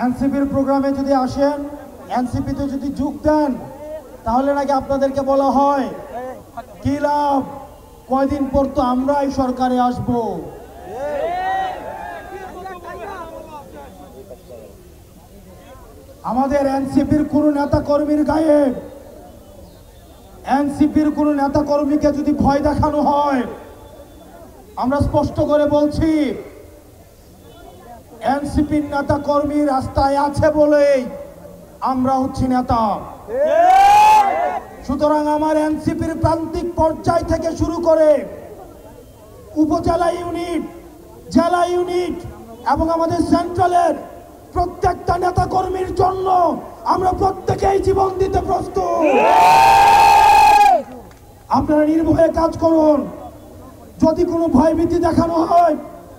এনসিপির প্রোগ্রামে যদি আসেন, এনসিপিতে যদি যোগ দেন, তাহলে নাকি আপনাদেরকে বলা হয় কি লাভ, কয়দিন পর তো আমরাই সরকারে আসব। আমাদের এনসিপির কোন নেতা কর্মীর গায়ে, এনসিপির কোন নেতা কর্মীকে যদি ভয় দেখানো হয়, আমরা স্পষ্ট করে বলছি এনসিপির নেতা কর্মী রাস্তায় আছে বলেই আমরা হচ্ছি নেতা। সুতরাং আমার এনসিপির প্রান্তিক পর্যায় থেকে শুরু করে উপজেলা ইউনিট, জেলা ইউনিট এবং আমাদের সেন্ট্রালের প্রত্যেকটা নেতা কর্মীর জন্য আমরা প্রত্যেকেই জীবন দিতে প্রস্তুত। আপনারা নির্ভয়ে কাজ করুন। যদি কোনো ভয়ভীতি দেখানো হয়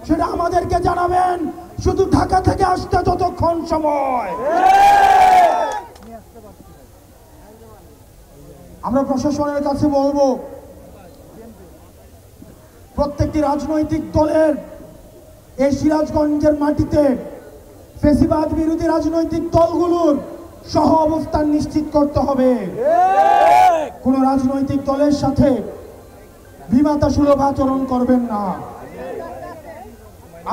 সেটা আমাদেরকে জানাবেন, শুধু ঢাকা থেকে আসতে যতক্ষণ সময়। আমরা প্রশাসনের কাছে বলবো, প্রত্যেকটি রাজনৈতিক দলের এই সিরাজগঞ্জের মাটিতে ফ্যাসিবাদ বিরোধী রাজনৈতিক দলগুলোর সহ অবস্থান নিশ্চিত করতে হবে। কোন রাজনৈতিক দলের সাথে বিমাতা সুলভ আচরণ করবেন না।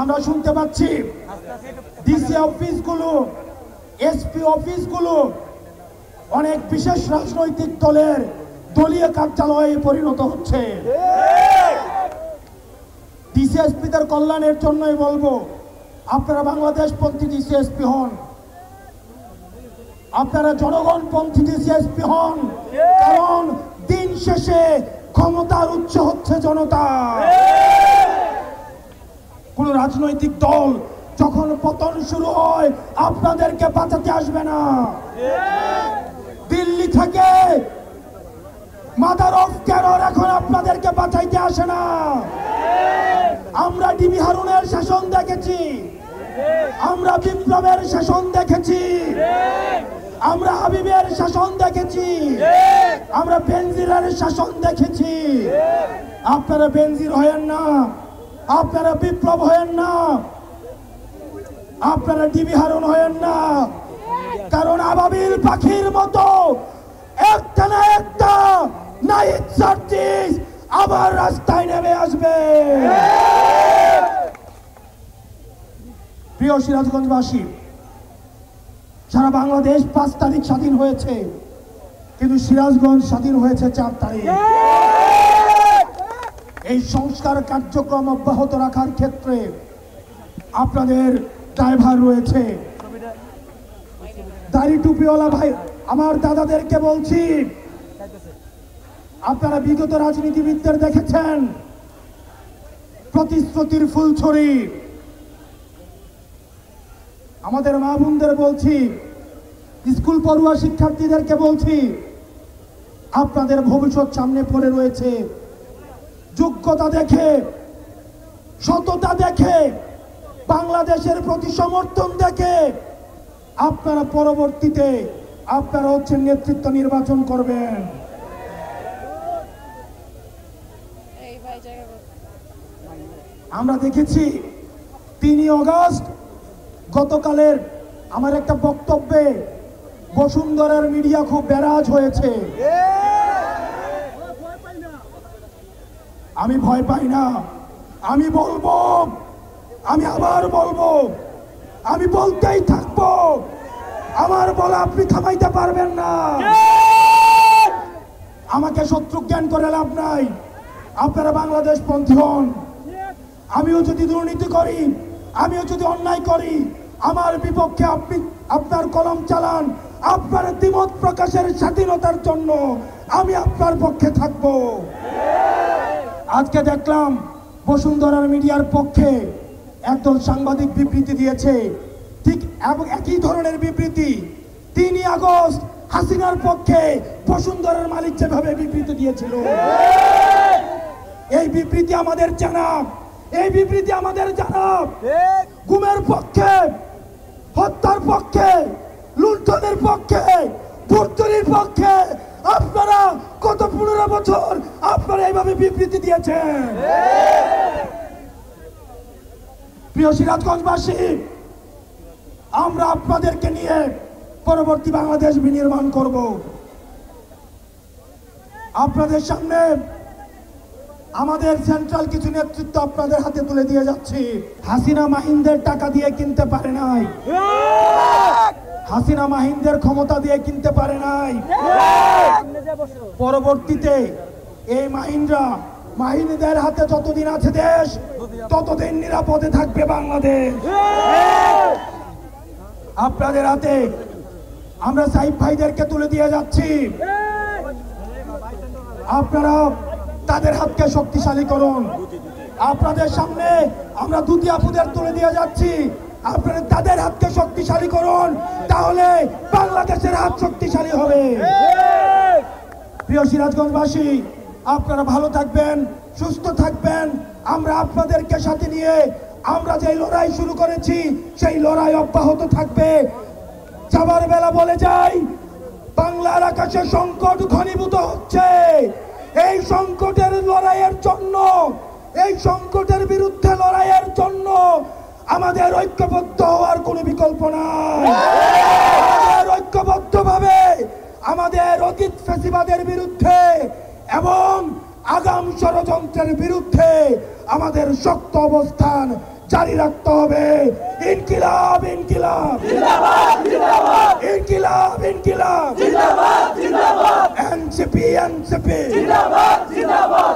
আমরা শুনতে পাচ্ছি ডিসি অফিসগুলো, এসপি অফিসগুলো অনেক বিশেষ রাজনৈতিক দলের দলীয় কার্যালয়ে পরিণত হচ্ছে। ডিসিএসপিদের কল্যাণের জন্যই বলবো, আপনারা বাংলাদেশপন্থী ডিসিএসপি হন, আপনারা জনগণপন্থী ডিসিএসপি হন, কারণ দিন শেষে ক্ষমতার উৎস হচ্ছে জনতা। কোন রাজনৈতিক দল যখন পতন শুরু হয় আপনাদেরকে বাঁচাতে আসবে না। দিল্লি থেকে মাদার অফ টেরর এখন আপনাদেরকে বাঁচাইতে আসে না। আমরা ডিবি হারুনের শাসন দেখেছি, আমরা বিপ্লবের শাসন দেখেছি, আমরা হাবিবের শাসন দেখেছি, আমরা বেনজিরের শাসন দেখেছি। আপনারা বেনজির হয়েন না, আপনারা বিপ্লব হয়েন না, আপনারা ডিবি হারুন হয়েন না, কারণ আবাবিল পাখির মতো একটা না একটা নাইট সার্জিস আবার রাস্তায় নেমে আসবে। প্রিয় সিরাজগঞ্জবাসী, সারা বাংলাদেশ 5 তারিখ স্বাধীন হয়েছে, কিন্তু সিরাজগঞ্জ স্বাধীন হয়েছে 4 তারিখ। এই সংস্কার কার্যক্রম অব্যাহত রাখার ক্ষেত্রে আপনাদের ড্রাইভার রয়েছে। দাড়ি টুপিওয়ালা ভাই আমার দাদাদেরকে বলছি, আপনারা বিগত রাজনীতিবিদদের দেখেছেন প্রতিশ্রুতির ফুলছড়ি। আমাদের মা বোনদের বলছি, স্কুল পড়ুয়া শিক্ষার্থীদেরকে বলছি, আপনাদের ভবিষ্যৎ সামনে পড়ে রয়েছে। যোগ্যতা দেখে, সততা দেখে, বাংলাদেশের প্রতি সমর্থন দেখে আপনারা পরবর্তীতে আপনারা হচ্ছেন নেতৃত্ব নির্বাচন করবেন। আমরা দেখেছি 3 আগস্ট গতকালের আমার একটা বক্তব্যে বসুন্ধরার মিডিয়া খুব বেরাজ হয়েছে। আমি ভয় পাই না, আমি বলবো, আমি আবার বলবো, আমি বলতেই থাকবো। আমার বলা আপনি থামাইতে পারবেন না। আমাকে শত্রু জ্ঞান করে লাভ নাই। আপনারা বাংলাদেশ পন্থী হন। আমিও যদি দুর্নীতি করি, আমিও যদি অন্যায় করি, আমার বিপক্ষে আপনি আপনার কলম চালান, আপনার দ্বিমত প্রকাশের স্বাধীনতার জন্য আমি আপনার পক্ষে থাকব। আজকে দেখলাম বসুন্ধরার মিডিয়ার পক্ষে একদল সাংবাদিক বিবৃতি দিয়েছে, ঠিক একই ধরনের বিবৃতি 3 আগস্ট হাসিনার পক্ষে বসুন্ধরার মালিক যেভাবে বিবৃতি দিয়েছিল। এই বিবৃতি আমাদের জানা, এই বিবৃতি আমাদের জানা। গুমের পক্ষে, হত্যার পক্ষে, লুণ্ঠনের পক্ষে, ভর্তুরির পক্ষে আপনারা গত 15 বছর আপনারা এইভাবে বিবৃতি দিয়েছেন। প্রিয় সিরাজগঞ্জবাসী, আমরা আপনাদেরকে নিয়ে পরবর্তী বাংলাদেশ বিনির্মাণ করব। আপনাদের সামনে আমাদের সেন্ট্রাল কিছু নেতৃত্ব আপনাদের হাতে তুলে দিয়ে যাচ্ছি। হাসিনা মাহিন্দের টাকা দিয়ে কিনতে পারে নাই, হাসিনা মাহিন্দের ক্ষমতা দিয়ে কিনতে পারে নাই। পরবর্তীতে এই মাহিন্দের হাতে যতদিন আছে দেশ, ততদিন নিরাপদে থাকবে বাংলাদেশ। আপনাদের হাতে আমরা সাইফ ভাইদেরকে তুলে দিয়ে যাচ্ছি। আপনারা তাদের হাতকে শক্তিশালী করুন। আপনাদের সামনে আমরা দুটি আপুদের তুলে দিয়ে যাচ্ছি। আপনারা তাদের হাতকে শক্তিশালী করুন, তাহলে বাংলাদেশের হাত শক্তিশালী হবে। প্রিয় সিরাজগঞ্জবাসী, আপনারা ভালো থাকবেন, সুস্থ থাকবেন। আমরা আপনাদেরকে সাথে নিয়ে আমরা যে লড়াই শুরু করেছি সেই লড়াই অব্যাহত থাকবে। যাবার বেলা বলে যাই, বাংলার আকাশে সংকট ঘনীভূত হচ্ছে। এই সংকটের লড়াইয়ের জন্য, এই সংকটের বিরুদ্ধে লড়াইয়ের জন্য আমাদের ঐক্যবদ্ধ হওয়ার কোনো বিকল্প নাই। আমাদের ঐক্যবদ্ধভাবে আমাদের অতীত ফ্যাসিবাদের বিরুদ্ধে এবং আগাম ষড়যন্ত্রের বিরুদ্ধে আমাদের শক্ত অবস্থান জারি রাখতে হবে। ইনকিলাব ইনকিলাব জিন্দাবাদ জিন্দাবাদ, ইনকিলাব ইনকিলাব জিন্দাবাদ জিন্দাবাদ, এনসিপি এনসিপি জিন্দাবাদ জিন্দাবাদ।